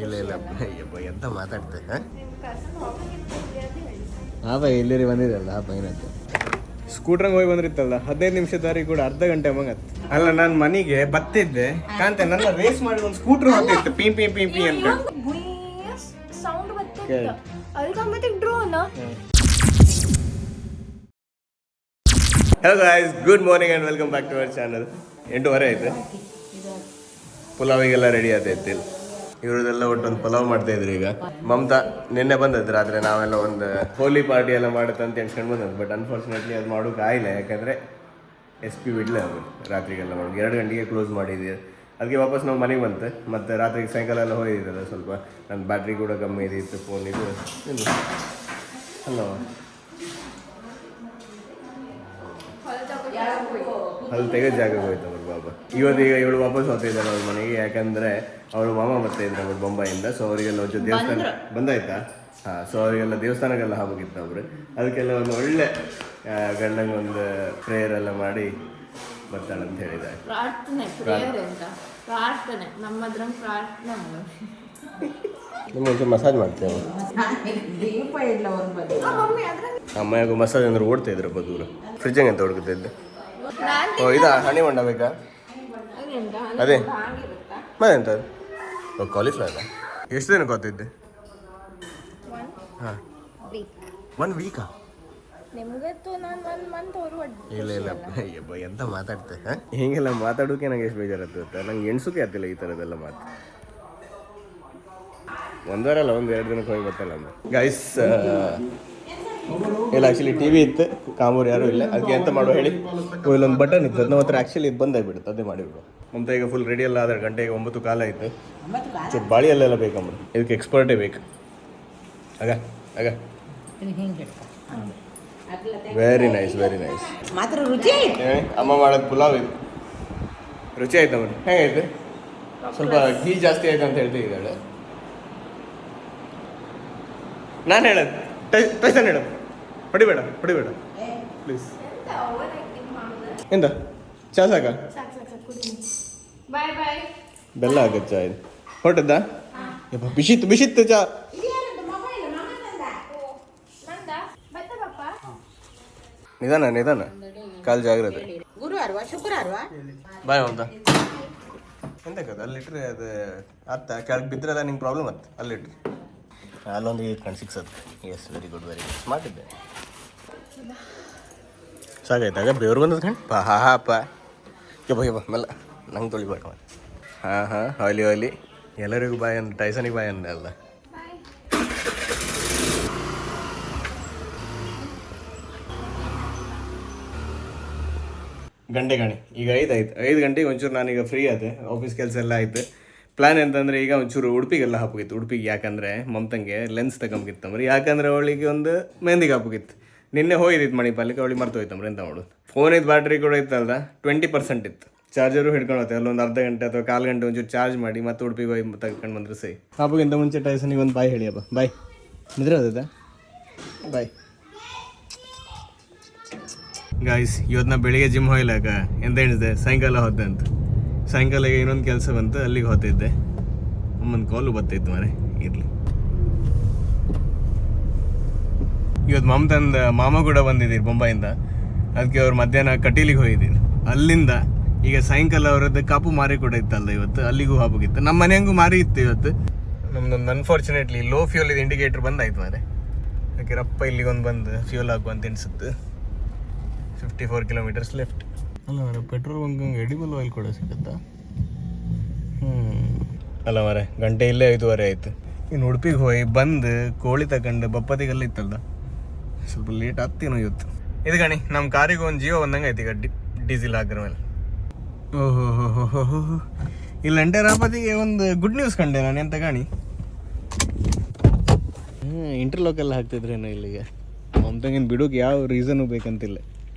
ಇಲ್ಲ ಇಲ್ಲ ಎಂತ ಮಾತಾಡ್ತೆ ಹಾಂ ಬೈ ಇಲ್ಲಿರಿ ಬಂದಿರಲ್ಲ ಹಾಂ ಬೈನಂತೆ ಸ್ಕೂಟ್ರಂಗೆ ಹೋಗಿ ಬಂದಿತ್ತಲ್ಲ 15 ನಿಮಿಷ ದಾರಿ ಕೂಡ ಅರ್ಧ ಗಂಟೆ ಮಗತ್ ಅಲ್ಲ ನಾನು ಮನೆಗೆ ಬತ್ತಿದ್ದೆ ಕಾಂತೆ ನನ್ನ ರೇಸ್ ಮಾಡಿ ಒಂದು ಸ್ಕೂಟ್ರ್ ಹೋಗ್ತಿತ್ತು ಪೀ ಪೀ ಪೀ ಪೀ ಅಂತ ಸೌಂಡ್ ಬರ್ತಿತ್ತು automatic drone. Hello guys, good morning and welcome back to our channel. 8:30 ಆಯ್ತು, ಪುಲಾವಿಗೆಲ್ಲ ರೆಡಿ ಆಗ್ತೈತಿ. ಇವ್ರದೆಲ್ಲ ಒಟ್ಟೊಂದು ಪಲಾವ್ ಮಾಡ್ತಾ ಇದ್ರು. ಈಗ ಮಮತಾ ನಿನ್ನೆ ಬಂದದ್ದು ರಾತ್ರಿ, ನಾವೆಲ್ಲ ಒಂದು ಹೋಲಿ ಪಾರ್ಟಿ ಎಲ್ಲ ಮಾಡುತ್ತೆ ಅಂತ ಎಣ್ಸ್ಕೊಂಡು ಬಂದದ್ದು. ಬಟ್ ಅನ್ಫಾರ್ಚುನೇಟ್ಲಿ ಅದು ಮಾಡೋಕೆ ಆಗಿಲ್ಲ, ಯಾಕಂದರೆ SP ಬಿಡಲೇ ಅವರು ರಾತ್ರಿಗೆಲ್ಲ ಮಾಡೋದು. 2 ಗಂಟೆಗೆ ಕ್ಲೋಸ್ ಮಾಡಿದ್ದೀವಿ. ಅದಕ್ಕೆ ವಾಪಸ್ ನಾವು ಮನೆಗೆ ಬಂತೆ. ಮತ್ತು ರಾತ್ರಿಗೆ ಸಾಯಂಕಾಲ ಎಲ್ಲ ಹೋಗಿದ್ದಲ್ಲ, ಸ್ವಲ್ಪ ನನ್ನ ಬ್ಯಾಟ್ರಿ ಕೂಡ ಕಮ್ಮಿ ಇದಿತ್ತು ಫೋನ್. ಇದು ಅಲ್ಲ ಅಲ್ಲಿ ತೆಗೆದು ಜಾಗಕ್ಕೆ ಹೋಯ್ತು ಅವ್ರ ಬಾಬಾ. ಇವತ್ತೀಗ ಇವಳು ವಾಪಸ್ ಹೋಗ್ತಾಯಿದ್ದಾಳೆ ಅವ್ರ ಮನೆಗೆ, ಯಾಕಂದರೆ ಅವಳು ಮಾಮ ಬರ್ತಾ ಇದ್ರು ಅವ್ರು ಬೊಂಬಾಯಿಂದ. ಸೊ ಅವರಿಗೆಲ್ಲ ಒಂಚೂರು ದೇವಸ್ಥಾನ ಬಂದಾಯ್ತಾ. ಹಾಂ, ಸೊ ಅವರಿಗೆಲ್ಲ ದೇವಸ್ಥಾನಕ್ಕೆಲ್ಲ ಹೋಗಿತ್ತು ಅವರು. ಅದಕ್ಕೆಲ್ಲ ಒಂದು ಒಳ್ಳೆ ಗಂಡಂಗೆ ಒಂದು ಪ್ರೇಯರ್ ಎಲ್ಲ ಮಾಡಿ ಬರ್ತಾಳೆ ಅಂತ ಹೇಳಿದ್ದಾರೆ. ನಿಮ್ಮ ಒಂಚೂರು ಮಸಾಜ್ ಮಾಡ್ತೇವೆ. ಅಮ್ಮಯಾಗೂ ಮಸಾಜ್ ಅಂದ್ರೆ ಓಡ್ತಾ ಇದ್ರಪ್ಪ ದೂರ. ಫ್ರಿಜ್ಜಂಗೆ ಅಂತ ಹುಡುಕ್ತಿದ್ದೆ. ಓ ಇದಾ ಹನಿ ಮಂಡ ಬೇಕಾ? ಅದೇ ಮತ್ತೆಂತ ಅದು ಕಾಲಿಫ್ಲವರ್. ಎಷ್ಟು ದಿನ ಗೊತ್ತಿದ್ದೆ? ಹಾಂ, 1 ವೀಕಾ? ಇಲ್ಲ ಇಲ್ಲ ಅಯ್ಯಬ್ಬ ಎಂತ ಮಾತಾಡ್ತೆ. ಹೀಗೆಲ್ಲ ಮಾತಾಡೋಕೆ ನಂಗೆ ಎಷ್ಟು ಬೇಜಾರತ್ತೆ ಗೊತ್ತಾ. ನಂಗೆ ಎಣ್ಸೋಕೆ ಆಗ್ತಿಲ್ಲ ಈ ಥರದ್ದೆಲ್ಲ ಮಾತು. 1 ವಾರ ಅಲ್ಲ, 1-2 ದಿನಕ್ಕೆ ಹೋಗಿ ಗೊತ್ತಲ್ಲ ಅಂದ ಗೈಸ್. ಇಲ್ಲ ಆ್ಯಕ್ಚುಲಿ TV ಇತ್ತು, ಕಾಮೂರು ಯಾರೂ ಇಲ್ಲ. ಅದಕ್ಕೆ ಎಂತ ಮಾಡುವ ಹೇಳಿ, ಇಲ್ಲೊಂದು ಬಟನ್ ಇತ್ತು, ಅದನ್ನ ಹತ್ರ ಆ್ಯಕ್ಚುಲಿ ಇದು ಬಂದಾಗ್ಬಿಡುತ್ತೆ. ಅದೇ ಮಾಡಿಬಿಡು. ಮಮತಾ ಈಗ ಫುಲ್ ರೆಡಿ ಎಲ್ಲ ಆದ್ರೆ ಗಂಟೆಗೆ 9 ಕಾಲ ಆಯಿತು. ಚೂರು ಬಾಳಿಯಲ್ಲೆಲ್ಲ ಬೇಕಂಬ್ರು, ಇದಕ್ಕೆ ಎಕ್ಸ್ಪರ್ಟೇ ಬೇಕು. ಆಗ ಆಗ ವೆರಿ ನೈಸ್ ವೆರಿ ನೈಸ್. ಮಾತ್ರ ರುಚಿ ಅಮ್ಮ ಮಾಡೋದು ಪುಲಾವ್ ಇದು ರುಚಿ ಆಯ್ತು ಅಮ್ಮ. ಹೇಗಾಯ್ತು? ಸ್ವಲ್ಪ ಘೀ ಜಾಸ್ತಿ ಆಯ್ತು ಅಂತ ಹೇಳ್ತಿದ್ದಾಳೆ. ನಾನು ಹೇಳೋದು ಟೈಸನ್ ಹೇಳೋದು, ಹೊಡಿಬೇಡ ಹೊಡಿಬೇಡ ಪ್ಲೀಸ್. ಎಂತ ಚಾ ಸಾಕ? ಬೆಲ್ಲ ಆಗತ್ತೆ ಚಾ ಇದು. ಹೊರಟದ್ದಾ? ಬಿಸಿತ್ತು ಬಿಸಿತ್ತು ಚಾ. ನಿಧಾನ ನಿಧಾನ, ಕಾಲು ಜಾಗ್ರತೆ. ಬಾಯ್ ಅಂತ ಎಂತಕ್ಕದು ಅಲ್ಲಿಟ್ರೆ ಅದು ಅತ್ತ ಕೆಳಗೆ ಬಿದ್ದರೆ ನಿಂಗೆ ಪ್ರಾಬ್ಲಮ್ ಆಯ್ತು. ಅಲ್ಲಿಟ್ರಿ ಅಲ್ಲೊಂದು ಇಟ್ಕೊಂಡು 6 ಅದು. Yes, very good very good. Smart ಇದ್ದೆ. ಸಾಕಾಯ್ತಾಗ ಬೇವ್ರು ಬಂದದ ಕಣ್ ಪಾ. ಹಾ ಹಾಪ ಯಬ್ಬ ಮೆಲ್ಲ, ನಂಗೆ ತೊಳಿಬೇಡ ಮತ್ತೆ. ಹಾಂ ಹಾಂ, ಆಯ್ಲಿ ಆಯ್ಲಿ. ಎಲ್ಲರಿಗೂ ಬಾಯ್ ಅಂದ, ಟೈಸನಿಗೆ ಬಾಯ್ ಅಂದೆ ಅಲ್ಲ. ಗಂಟೆ ಗಣಿ ಈಗ 5 ಆಯ್ತು. 5 ಗಂಟೆಗೆ ಒಂಚೂರು ನಾನೀಗ ಫ್ರೀ ಆದೆ. ಆಫೀಸ್ ಕೆಲಸ ಎಲ್ಲ ಆಯ್ತು. ಪ್ಲ್ಯಾನ್ ಎಂತಂದರೆ ಈಗ ಒಂಚೂರು ಉಡುಪಿಗೆಲ್ಲ ಹಾಕೋಗಿತ್ತು. ಉಡುಪಿಗೆ ಯಾಕಂದರೆ ಮಮತಂಗೆ ಲೆನ್ಸ್ ತಗೊಂಬಿತ್ತಂಬ್ರಿ. ಯಾಕಂದರೆ ಅವಳಿಗೆ ಒಂದು ಮೆಹಂದಿಗೆ ಹಾಕೋಗಿತ್ತು. ನಿನ್ನೆ ಹೋಗಿದ್ದಿತ್ತು ಮಣಿಪಾಲಕ್ಕೆ, ಅವಳಿಗೆ ಮರ್ತು ಹೋಯ್ತಂಬ್ರಿ. ಎಂತ ಮಾಡೋದು, ಫೋನಿದ್ದು ಬ್ಯಾಟ್ರಿ ಕೂಡ ಇತ್ತಲ್ಲ 20% ಇತ್ತು. ಚಾರ್ಜರು ಹಿಡ್ಕೊಂಡು ಹೋಗ್ತೇವೆ. ಅಲ್ಲೊಂದು ಅರ್ಧ ಗಂಟೆ ಅಥವಾ 1/4 ಗಂಟೆ ಒಂಚೂರು ಚಾರ್ಜ್ ಮಾಡಿ ಮತ್ತೆ ಉಡುಪಿಗೆ ಹೋಗಿ ತೆಗೆದುಕೊಂಡು ಬಂದರೆ ಸರಿ. ಹಾಕೋಕ್ಕಿಂತ ಮುಂಚೆ ಟೈಸನಿಗೆ ಒಂದು ಬಾಯ್ ಹೇಳಿಯಪ್ಪ. ಬಾಯ್, ನಿದ್ರೆ ಹೋದ ಬಾಯ್. ಗಾಯ್ಸ್, ಇವತ್ತು ಬೆಳಿಗ್ಗೆ ಜಿಮ್ ಹೋಗ್ಲಾಕ ಎಂತ ಹೇಳಿದೆ, ಸಾಯಂಕಾಲ ಹೋದೆ ಅಂತ. ಸಾಯಂಕಾಲ ಇನ್ನೊಂದು ಕೆಲಸ ಬಂತು, ಅಲ್ಲಿಗೆ ಹೋಗ್ತಿದ್ದೆ. ಅಮ್ಮನ ಕಾಲು ಬತ್ತೈತ್ತು ಮರೆ. ಇರಲಿ, ಇವತ್ತು ಮಮತಂದ ಮಾಮ ಕೂಡ ಬಂದಿದ್ದೀರಿ ಬೊಂಬಾಯಿಂದ. ಅದಕ್ಕೆ ಅವ್ರು ಮಧ್ಯಾಹ್ನ ಕಟೀಲಿಗೆ ಹೋಗಿದ್ದೀನಿ. ಅಲ್ಲಿಂದ ಈಗ ಸಾಯಂಕಾಲ ಅವರದ್ದು ಕಾಪು ಮಾರಿ ಕೂಡ ಇತ್ತಲ್ಲ ಇವತ್ತು, ಅಲ್ಲಿಗೂ ಹೋಗ್ಬೇಕಿತ್ತು. ನಮ್ಮ ಮನೆಯಂಗೂ ಮಾರಿ ಇತ್ತು ಇವತ್ತು. ನಮ್ದೊಂದು ಅನ್ಫಾರ್ಚುನೇಟ್ಲಿ ಲೋ ಫ್ಯೂಲ್ ಇದು ಇಂಡಿಕೇಟ್ರ್ ಬಂದಾಯ್ತು ಮಾರೆ. ಅದಕ್ಕೆ ರಪ್ಪ ಇಲ್ಲಿಗೊಂದು ಬಂದು ಫ್ಯೂಲ್ ಹಾಕುವಂತ ಅನಿಸುತ್ತೆ. 54 ಕಿಲೋಮೀಟರ್ಸ್ ಲೆಫ್ಟ್. ಅಲ್ಲ ಪೆಟ್ರೋಲ್ ಬಂಕ್ ಎಡಿಬಲ್ ಆಯಿಲ್ ಕೂಡ ಸಿಗುತ್ತಾ? ಅಲ್ಲ ಮಾರೆ, ಗಂಟೆ ಇಲ್ಲೇ 5:30 ಆಯಿತು. ಇನ್ನು ಉಡುಪಿಗೆ ಹೋಗಿ ಬಂದು ಕೋಳಿ ತಗೊಂಡು ಬಪ್ಪತ್ತಿಗೆಲ್ಲ ಇತ್ತಲ್ಲ, ಸ್ವಲ್ಪ ಲೇಟ್ ಆಗ್ತೀನೋ ಇವತ್ತು. ಇದು ಗಣಿ ನಮ್ಮ ಕಾರಿಗೆ ಒಂದು ಜೀವ ಬಂದಂಗೆ ಆಯ್ತು ಈಗ ಡೀಸೆಲ್ ಹಾಕಿರ ಮೇಲೆ. ಓಹೋ ಹೋ ಹೋ ಹೋ ಹೋ. ಇಲ್ಲಿ ಎಂಟರಾಪತಿಗೆ ಒಂದು ಗುಡ್ ನ್ಯೂಸ್ ಕಂಡೆ ನಾನು. ಎಂತ ಗಾಣಿ, ಇಂಟರ್ಲಾಕೆಲ್ಲ ಹಾಕ್ತಿದ್ರೇನೋ ಇಲ್ಲಿಗೆ. ಮಮತಂಗಿನ ಬಿಡೋಕೆ ಯಾವ ರೀಸನು ಬೇಕಂತಿಲ್ಲ,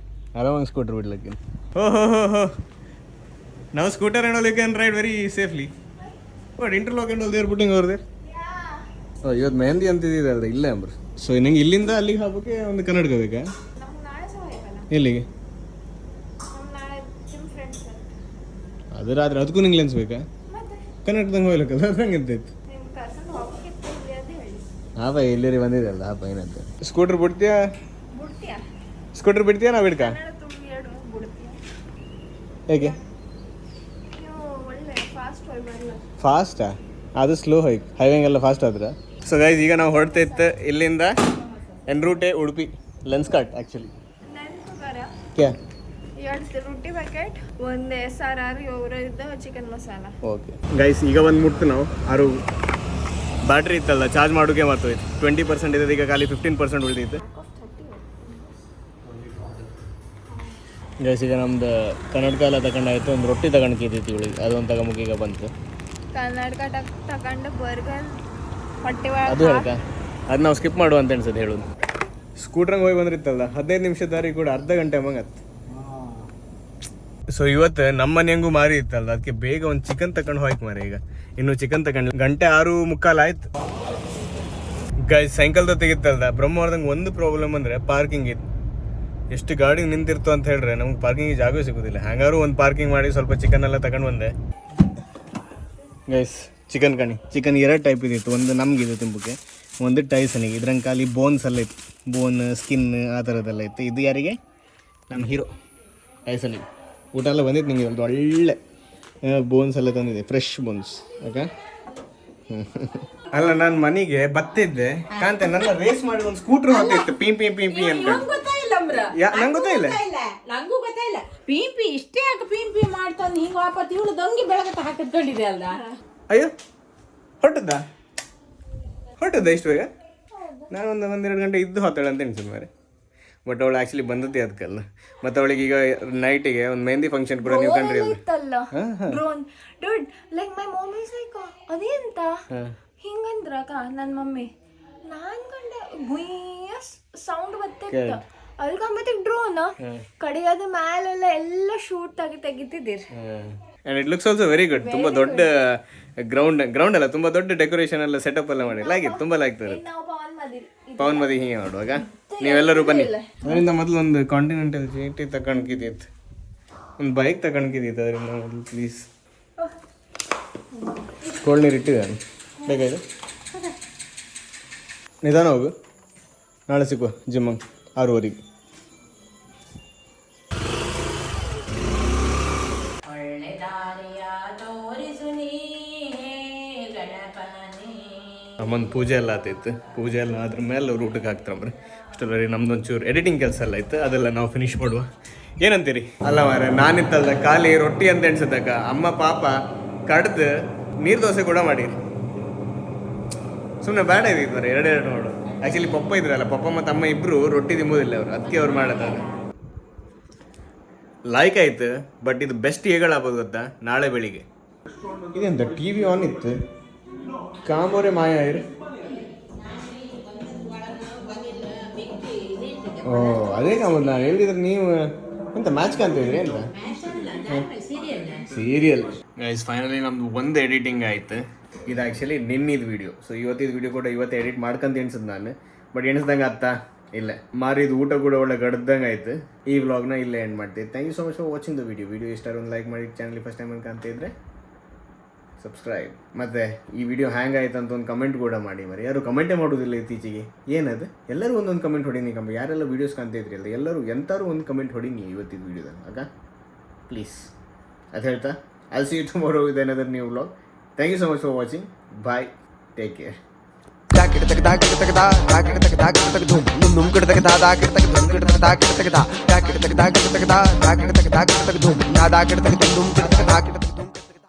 ಆರಾಮಾಗಿ ಸ್ಕೂಟರ್ ಬಿಡ್ಲಿಕ್ಕೆ. ಹೋ ಹೋ ಹೋ ಹೋ, ನಾವು scooter and all you can ride very safely. But interlock and all there putting over there. ಇವತ್ತು ಮೆಹಂದಿ ಅಂತಿದ್ದೀರಲ್ಲ ಇಲ್ಲೇ ಅಂಬ್ರಿ. ಸೊ ನಂಗೆ ಇಲ್ಲಿಂದ ಅಲ್ಲಿಗೆ ಹೋಗೋಕ್ಕೆ ಒಂದು ಕನ್ನಡಕ ಬೇಕಾ? ಎಲ್ಲಿಗೆ? ಅದು ರಾತ್ರಿ ಅದಕ್ಕೂ ನಿಂಗೆ ಲೆನ್ಸ್ ಬೇಕಾ? ಕನ್ನಡದಂಗೆ ಹೋಗ್ಲಿಕ್ಕಲ್ಲ ಅದ್ರಂಗೆ ಇರ್ತೈತಿ ನಿಮ್ಮ ಕರ್ಕೊಂಡು ಹೋಗ್ತಿತ್ತು ಅಂತ ಹೇಳಿ ಹಾಂ ಬೈ ಎಲ್ಲರಿ ಬಂದಿದೆಯಲ್ಲ ಹಾಂ ಏನಂತ ಸ್ಕೂಟ್ರ್ ಬಿಡ್ತೀಯಾ ಬಿಡ್ತೀಯಾ ಸ್ಕೂಟ್ರ್ ಬಿಡ್ತೀಯಾ ನಾವು ಬಿಡ್ಕ ಕನ್ನಡ ತುಂಬ ಎರಡು ಬಿಡ್ತೀಯಾ ಹೇಗೆ ನೀವು ಒಳ್ಳೆ ಫಾಸ್ಟ್ ಹೋಗಿ ಬರಲ್ಲ ಫಾಸ್ಟಾ ಅದು ಸ್ಲೋ ಹೋಯ್ತು ಹೈವೇಗೆಲ್ಲ ಫಾಸ್ಟ್ ಆದ್ರೆ ಸೊ ಗೈಸ್ ಈಗ ನಾವು ಹೊರಡ್ತಿತ್ತು ಇಲ್ಲಿಂದ ಎನ್ ರೂಟೆ ಉಡುಪಿ ಲೆನ್ಸ್ ಕಟ್ ಆ್ಯಕ್ಚುಲಿ ನೆನ್ಕೋಗಾರ ಕ್ಯಾ 2 ರೊಟ್ಟಿ ಪ್ಯಾಕೆಟ್ ಒಂದು SRR ಇದ್ದ ಚಿಕನ್ ಮಸಾಲ ಓಕೆ ಗೈಸ್ ಈಗ ಒಂದು ಮುಟ್ತು ನಾವು ಆರು ಬ್ಯಾಟ್ರಿ ಇತ್ತಲ್ಲ ಚಾರ್ಜ್ ಮಾಡೋಕೆ ಮಾತೋಯ್ತು 20% ಇದೆ ಈಗ ಖಾಲಿ 15% ಉಳಿದೈತೆ ಗೈಸ್ ಈಗ ನಮ್ದು ಕನ್ನಡಕ ಎಲ್ಲ ತಗೊಂಡಾಯ್ತು ಒಂದು ರೊಟ್ಟಿ ತಗೊಂಡ್ಕಿದ್ದೈತಿ ಇವಳಿಗೆ ಅದೊಂದು ತಗೊಂಬುಗ ಈಗ ಬಂತು ಕನ್ನಡಕ ತಗೊಂಡು ಬರ್ಗರ್ ಹೊಟ್ಟೆ ಅದು ಹೇಳ್ಕ ಅದು ನಾವು ಸ್ಕಿಪ್ ಮಾಡುವ ಅಂತ ಅನ್ಸತ್ತೆ ಹೇಳೋದು ಸ್ಕೂಟ್ರಂಗೆ ಹೋಗಿ ಬಂದಿತ್ತಲ್ಲ 15 ನಿಮಿಷದ ದಾರಿ ಕೂಡ ಅರ್ಧ ಗಂಟೆ ಹಂಗತ್ತು ಸೊ ಇವತ್ತು ನಮ್ಮ ಮನೆಯಂಗೂ ಮಾರಿ ಇತ್ತಲ್ಲ ಅದಕ್ಕೆ ಬೇಗ ಒಂದು ಚಿಕನ್ ತಗೊಂಡು ಹೋಯ್ತು ಮಾರಿ ಈಗ ಇನ್ನು ಚಿಕನ್ ತಗೊಂಡು 6:45 ಆಯ್ತು ಗೈಸ್ ಸಾಯಂಕಾಲದ ತೆಗಿತ್ತಲ್ದ ಬ್ರಹ್ಮವರದಂಗೆ ಒಂದು ಪ್ರಾಬ್ಲಮ್ ಅಂದರೆ ಪಾರ್ಕಿಂಗ್ ಇತ್ತು ಎಷ್ಟು ಗಾಡಿ ನಿಂತಿರ್ತು ಅಂತ ಹೇಳ್ರೆ ನಮ್ಗೆ ಪಾರ್ಕಿಂಗ್ ಜಾಗ ಸಿಗೋದಿಲ್ಲ ಹ್ಯಾಂಗಾರು ಒಂದು ಪಾರ್ಕಿಂಗ್ ಮಾಡಿ ಸ್ವಲ್ಪ ಚಿಕನ್ ಎಲ್ಲ ತಗೊಂಡು ಬಂದೆ ಗೈಸ್ ಚಿಕನ್ ಕಣಿ ಚಿಕನ್ 2 ಟೈಪ್ ಇದಿತ್ತು ಒಂದು ನಮಗಿದೆ ತಿಂಬಕ್ಕೆ ಒಂದು ಟೈಸನಿಗೆ ಇದ್ರಂಗೆ ಖಾಲಿ ಬೋನ್ಸ್ ಎಲ್ಲ ಇತ್ತು ಬೋನ್ ಸ್ಕಿನ್ ಆ ಥರದ್ದೆಲ್ಲ ಇತ್ತು ಇದು ಯಾರಿಗೆ ನಮ್ಮ ಹೀರೋ ಟೈಸನಿಗೆ ಊಟ ಎಲ್ಲ ಬಂದಿತ್ತು ನಿಮಗೆ ಒಂದು ಒಳ್ಳೆ ಬೋನ್ಸ್ ಎಲ್ಲ ತಂದಿದೆ ಫ್ರೆಶ್ ಬೋನ್ಸ್ ಓಕೆ ಅಲ್ಲ ನಾನು ಮನೆಗೆ ಬತ್ತಿದ್ದೆ ಕಾಂತೆ ನನ್ನ ರೇಸ್ ಮಾಡಿ ಒಂದು ಸ್ಕೂಟ್ರ್ ಹೋಗ್ತಿತ್ತು ಪಿ ಪಿ ಪಿ ಪಿ ಅಂತ ನಂಗೆ ಗೊತ್ತಾಯಿಲ್ಲ ನಂಗೂ ಗೊತ್ತಾಯಿಲ್ಲ ಪಿಂಪಿ ಇಷ್ಟೇ ಯಾಕೆ ಪಿಂಪಿ ಮಾಡ್ತಾನೆ ಹಿಂಗೆ ವಾಪಸ್ ಇವಳು ದೊಂಗಿ ಬೆಳಗತ್ತ ಹಾಕಿದ್ಕೊಂಡಿದೆ ಅಲ್ದ ಅಯ್ಯೋ ಹೊರಟದ್ದ ಇಷ್ಟು ಬೇಗ ನಾನು ಒಂದು 1-2 ಗಂಟೆ ಇದ್ದು ಹೋಗ್ತಾಳೆ ಅಂತ ಎಣಿಸಿದ್ ಮಾರೆ ಬಟ್ ಅವಳು ಆ್ಯಕ್ಚುಲಿ ಬಂದದ್ದೇ ಅದಕ್ಕಲ್ಲ ಮತ್ತು ಅವಳಿಗೆ ಈಗ ನೈಟಿಗೆ ಒಂದು ಮೆಹಂದಿ ಫಂಕ್ಷನ್ ಕೂಡ ನೀವು ಕಂಡ್ರಿ ಅಲ್ಲ ಇತ್ತಲ್ಲ drone dude like my mom is like ಅದೇಂತ ಹಿಂಗಂದ್ರಕ ನನ್ನ ಮಮ್ಮಿ ನಾನ್ ಕಂಡೆ ಗುಯ್ಯ ಸೌಂಡ್ ಬತ್ತಿತ್ತ ಅಲ್ಕೊಂಬತ್ತೆ ಡ್ರೋನ್ ಕಡೆಗೆ ಅದು ಮ್ಯಾಲೆಲ್ಲ ಎಲ್ಲ ಶೂಟ್ ತೆಗಿತಿದ್ದೀರಿ and it looks also very good ತುಂಬ ದೊಡ್ಡ ಗ್ರೌಂಡ್ ಅಲ್ಲ ತುಂಬ ದೊಡ್ಡ ಡೆಕೋರೇಷನ್ ಎಲ್ಲ ಸೆಟಪ್ ಎಲ್ಲ ಮಾಡಿ ಲಾಗಿತ್ತು ತುಂಬ ಲಾಗ್ತದೆ ನಾವು ಪವನ್ ಮದಿರಿ ಪವನ್ ಮದಿ ಹೀಗೆ ಮಾಡುವಾಗ ನೀವೆಲ್ಲರೂ ಬನ್ನಿ ಅದರಿಂದ ಮೊದಲು ಒಂದು ಕಾಂಟಿನೆಂಟಲ್ ಚೀಟಿ ತಗೊಂಡ್ಕಿದ್ದಿತ್ತು ಒಂದು ಬೈಕ್ ತಗೊಂಡ್ಕಿದ್ದಿತ್ತು ಅದರಿಂದ ಮೊದಲು ಪ್ಲೀಸ್ ಕೋಲ್ಡ್ ನೀರು ಇಟ್ಟಿದ್ದಾನೆ ಬೇಕಾಯ್ತು ನಿಧಾನ ಹೋಗು ನಾಳೆ ಸಿಕ್ಕುವ ಜಿಮ್ಮಂಗ್ 6:15 ಅಮ್ಮನ ಪೂಜೆ ಎಲ್ಲ ಆತೈತೆ ಪೂಜೆ ಎಲ್ಲ ಅದ್ರ ಮೇಲೆ ಅವ್ರು ಊಟಕ್ಕೆ ಹಾಕ್ತಾರಂಬ್ರಿ ಅಷ್ಟೆಲ್ಲ ರೀ ನಮ್ದು ಒಂಚೂರು ಎಡಿಟಿಂಗ್ ಕೆಲಸ ಎಲ್ಲ ಐತೆ ಅದೆಲ್ಲ ನಾವು ಫಿನಿಶ್ ಮಾಡುವ ಏನಂತೀರಿ ಅಲ್ಲ ಮಾರೆ ನಾನಿತ್ತಲ್ಲ ಖಾಲಿ ರೊಟ್ಟಿ ಅಂತ ಎಣ್ಸದಾಗ ಅಮ್ಮ ಪಾಪ ಕಡ್ದು ನೀರು ದೋಸೆ ಕೂಡ ಮಾಡಿರಿ ಸುಮ್ಮನೆ ಬೇಡ ಇದ್ದಿತ್ತು ಮಾರೆ 2 ನೋಡು ಆ್ಯಕ್ಚುಲಿ ಪಪ್ಪ ಇದ್ರಲ್ಲ ಪಪ್ಪ ಮತ್ತು ಅಮ್ಮ ಇಬ್ಬರು ರೊಟ್ಟಿ ತಿಂಬೋದಿಲ್ಲ ಅವರು ಅದಕ್ಕೆ ಅವ್ರು ಮಾಡೋದು ಲೈಕ್ ಆಯ್ತು ಬಟ್ ಇದು ಬೆಸ್ಟ್ ಹೇಗಳಾಗ್ಬೋದು ಗೊತ್ತಾ ನಾಳೆ ಬೆಳಿಗ್ಗೆ ಇದೆಂತ ಟಿ ವಿ ಆನ್ ಇತ್ತು ಕಾಮೋರೆ ಮಾಯ ಇರು ಓ ಅದೇ ಕಾಮೋದು ನಾನು ಹೇಳಿದ್ರೆ ನೀವು ಎಂತ ಮ್ಯಾಚ್ ಕಾಣ್ತಿದ್ರಿ ಅಂತ ಸೀರಿಯಲ್ ಗೈಸ್ ಫೈನಲಿ ನಮ್ದು ಒಂದು ಎಡಿಟಿಂಗ್ ಆಯ್ತು ಇದು ಆ್ಯಕ್ಚುಲಿ ನಿನ್ನಿದು ವಿಡಿಯೋ ಸೊ ಇವತ್ತಿದ್ದು ವಿಡಿಯೋ ಕೂಡ ಇವತ್ತು ಎಡಿಟ್ ಮಾಡ್ಕೊಂತ ಎಣಿಸಿದ್ ನಾನು ಬಟ್ ಎಣಿಸ್ದಂಗೆ ಅತ್ತ ಇಲ್ಲ ಮಾರಿದ ಊಟ ಕೂಡ ಒಳ್ಳೆ ಗಡ್ದಂಗೆ ಆಯ್ತು ಈ ವ್ಲಾಗ್ನ ಇಲ್ಲೇ ಎಂಡ್ ಮಾಡ್ತೀವಿ thank you so much for watching the video ಇಷ್ಟ ಒಂದು ಲೈಕ್ ಮಾಡಿ ಚಾನಲ್ ಫಸ್ಟ್ ಟೈಮ್ ಅಂತ ಇದ್ರೆ ಸಬ್ಸ್ಕ್ರೈಬ್ ಮತ್ತು ಈ ವಿಡಿಯೋ ಹ್ಯಾಂಗ್ ಆಯ್ತು ಅಂತ ಒಂದು ಕಮೆಂಟ್ ಕೂಡ ಮಾಡಿ ಮರಿ ಯಾರು ಕಮೆಂಟೇ ಮಾಡೋದಿಲ್ಲ ಇತ್ತೀಚೆಗೆ ಏನದು ಎಲ್ಲರೂ ಒಂದೊಂದು ಕಮೆಂಟ್ ಹೊಡೀನಿ ಯಾರೆಲ್ಲ ವೀಡಿಯೋಸ್ ಕಾಣ್ತಿದ್ರಿ ಅಲ್ಲ ಎಲ್ಲರೂ ಎಂಥಾರು ಒಂದು ಕಮೆಂಟ್ ಹೊಡೀನಿ ಇವತ್ತಿದ್ದು ವಿಡಿಯೋದಲ್ಲಿ ಆಗ ಪ್ಲೀಸ್ ಅದು ಹೇಳ್ತಾ I see you tomorrow with another new vlog thank you so much for watching bye take care da